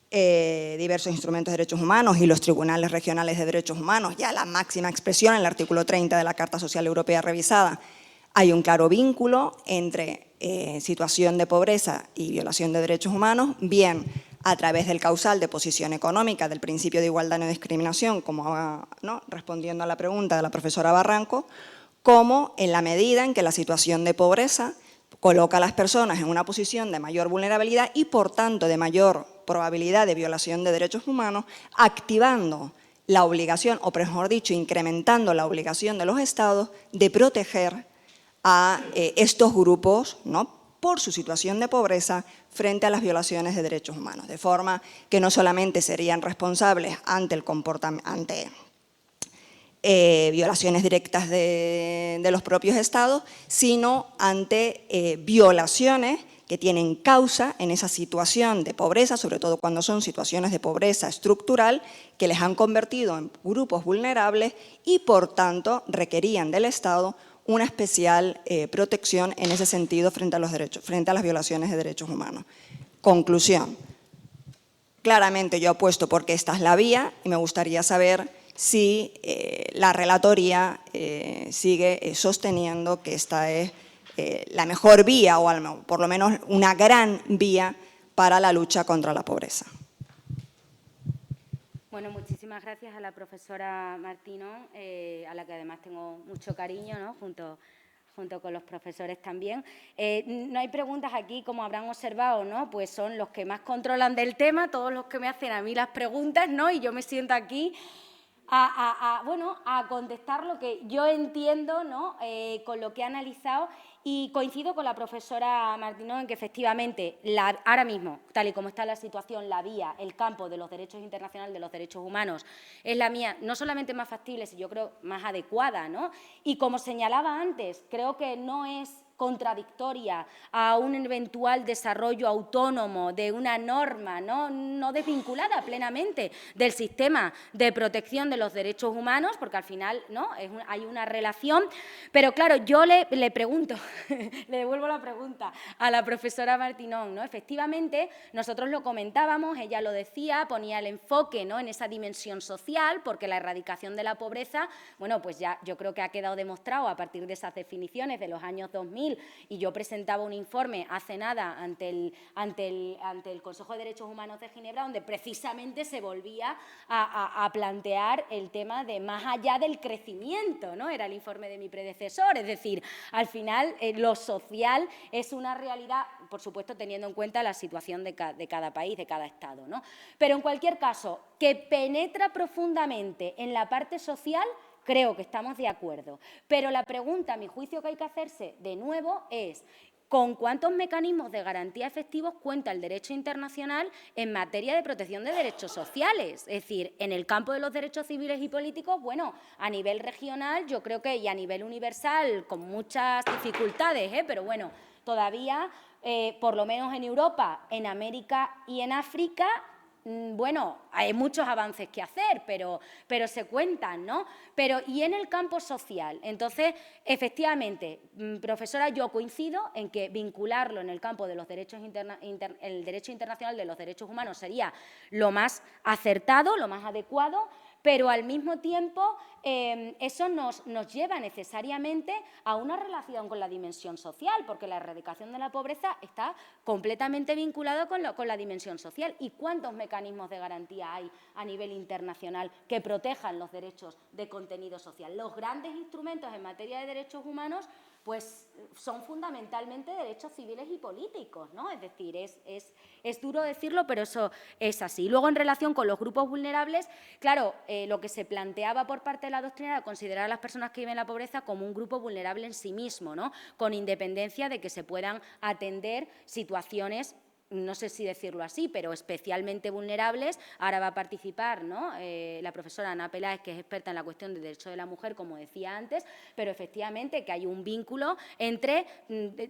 diversos instrumentos de derechos humanos y los tribunales regionales de derechos humanos, ya la máxima expresión en el artículo 30 de la Carta Social Europea revisada, hay un claro vínculo entre situación de pobreza y violación de derechos humanos, bien a través del causal de posición económica del principio de igualdad y no discriminación, como ¿no? respondiendo a la pregunta de la profesora Barranco, como en la medida en que la situación de pobreza coloca a las personas en una posición de mayor vulnerabilidad y, por tanto, de mayor probabilidad de violación de derechos humanos, activando la obligación, o mejor dicho, incrementando la obligación de los Estados de proteger a estos grupos, ¿no? por su situación de pobreza frente a las violaciones de derechos humanos, de forma que no solamente serían responsables ante el violaciones directas de los propios Estados, sino ante violaciones que tienen causa en esa situación de pobreza, sobre todo cuando son situaciones de pobreza estructural que les han convertido en grupos vulnerables y, por tanto, requerían del Estado una especial protección en ese sentido frente a las violaciones de derechos humanos. Conclusión. Claramente yo apuesto porque esta es la vía y me gustaría saber si la relatoría sigue sosteniendo que esta es la mejor vía o por lo menos una gran vía para la lucha contra la pobreza. Bueno, muchísimas gracias a la profesora Martínez, a la que además tengo mucho cariño, ¿no? junto con los profesores también. No hay preguntas aquí, como habrán observado, ¿no? Pues son los que más controlan del tema, todos los que me hacen a mí las preguntas, ¿no? Y yo me siento aquí a contestar lo que yo entiendo, ¿no? Con lo que he analizado, y coincido con la profesora Martínez en que efectivamente ahora mismo, tal y como está la situación, la vía, el campo de los derechos internacionales, de los derechos humanos, es la mía no solamente más factible, sino yo creo más adecuada, ¿no? Y como señalaba antes, creo que no es contradictoria a un eventual desarrollo autónomo de una norma no desvinculada plenamente del sistema de protección de los derechos humanos, porque al final, ¿no? Hay una relación. Pero claro, yo le pregunto, le devuelvo la pregunta a la profesora Martínez, ¿no? Efectivamente, nosotros lo comentábamos, ella lo decía, ponía el enfoque, ¿no? en esa dimensión social, porque la erradicación de la pobreza, bueno, pues ya yo creo que ha quedado demostrado a partir de esas definiciones de los años 2000, y yo presentaba un informe hace nada ante el Consejo de Derechos Humanos de Ginebra, donde precisamente se volvía a plantear el tema de más allá del crecimiento, ¿no? Era el informe de mi predecesor, es decir, al final lo social es una realidad, por supuesto teniendo en cuenta la situación de cada país, de cada Estado, ¿no? Pero en cualquier caso, que penetra profundamente en la parte social, creo que estamos de acuerdo. Pero la pregunta, a mi juicio, que hay que hacerse de nuevo es: ¿con cuántos mecanismos de garantía efectivos cuenta el derecho internacional en materia de protección de derechos sociales? Es decir, en el campo de los derechos civiles y políticos, bueno, a nivel regional, yo creo que, y a nivel universal, con muchas dificultades, pero bueno, todavía, por lo menos en Europa, en América y en África, bueno, hay muchos avances que hacer, pero se cuentan, ¿no? Y en el campo social, entonces, efectivamente, profesora, yo coincido en que vincularlo en el campo de los derechos el derecho internacional de los derechos humanos sería lo más acertado, lo más adecuado, pero al mismo tiempo eso nos lleva necesariamente a una relación con la dimensión social, porque la erradicación de la pobreza está completamente vinculada con la dimensión social. ¿Y cuántos mecanismos de garantía hay a nivel internacional que protejan los derechos de contenido social? Los grandes instrumentos en materia de derechos humanos pues son fundamentalmente derechos civiles y políticos, ¿no? Es decir, es duro decirlo, pero eso es así. Luego, en relación con los grupos vulnerables, claro, lo que se planteaba por parte de la doctrina era considerar a las personas que viven en la pobreza como un grupo vulnerable en sí mismo, ¿no? Con independencia de que se puedan atender situaciones, no sé si decirlo así, pero especialmente vulnerables. Ahora va a participar, ¿no? La profesora Ana Peláez, que es experta en la cuestión del derecho de la mujer, como decía antes, pero efectivamente que hay un vínculo entre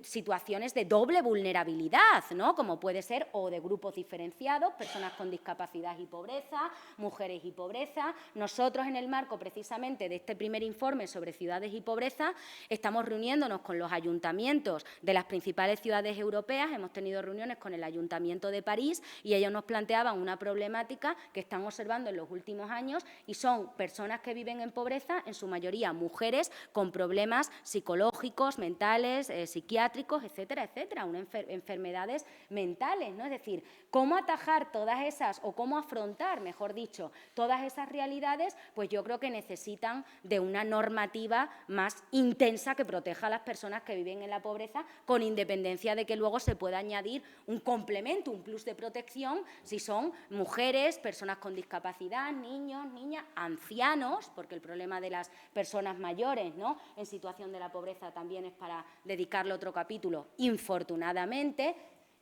situaciones de doble vulnerabilidad, ¿no? Como puede ser o de grupos diferenciados, personas con discapacidad y pobreza, mujeres y pobreza. Nosotros, en el marco precisamente de este primer informe sobre ciudades y pobreza, estamos reuniéndonos con los ayuntamientos de las principales ciudades europeas. Hemos tenido reuniones con el Ayuntamiento de París y ellos nos planteaban una problemática que están observando en los últimos años, y son personas que viven en pobreza, en su mayoría mujeres con problemas psicológicos, mentales, psiquiátricos, etcétera, etcétera, enfermedades mentales, ¿no? Es decir, cómo atajar todas esas, o cómo afrontar, mejor dicho, todas esas realidades, pues yo creo que necesitan de una normativa más intensa que proteja a las personas que viven en la pobreza, con independencia de que luego se pueda añadir un complemento, un plus de protección, si son mujeres, personas con discapacidad, niños, niñas, ancianos, porque el problema de las personas mayores, ¿no?, en situación de la pobreza también es para dedicarle otro capítulo, infortunadamente,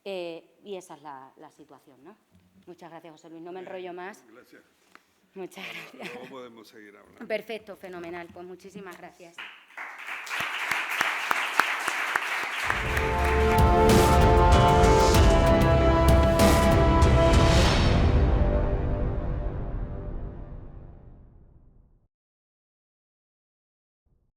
y esa es la situación, ¿no? Muchas gracias, José Luis. No me enrollo más. Gracias. Muchas gracias. Luego podemos seguir hablando. Perfecto, fenomenal. Pues muchísimas gracias.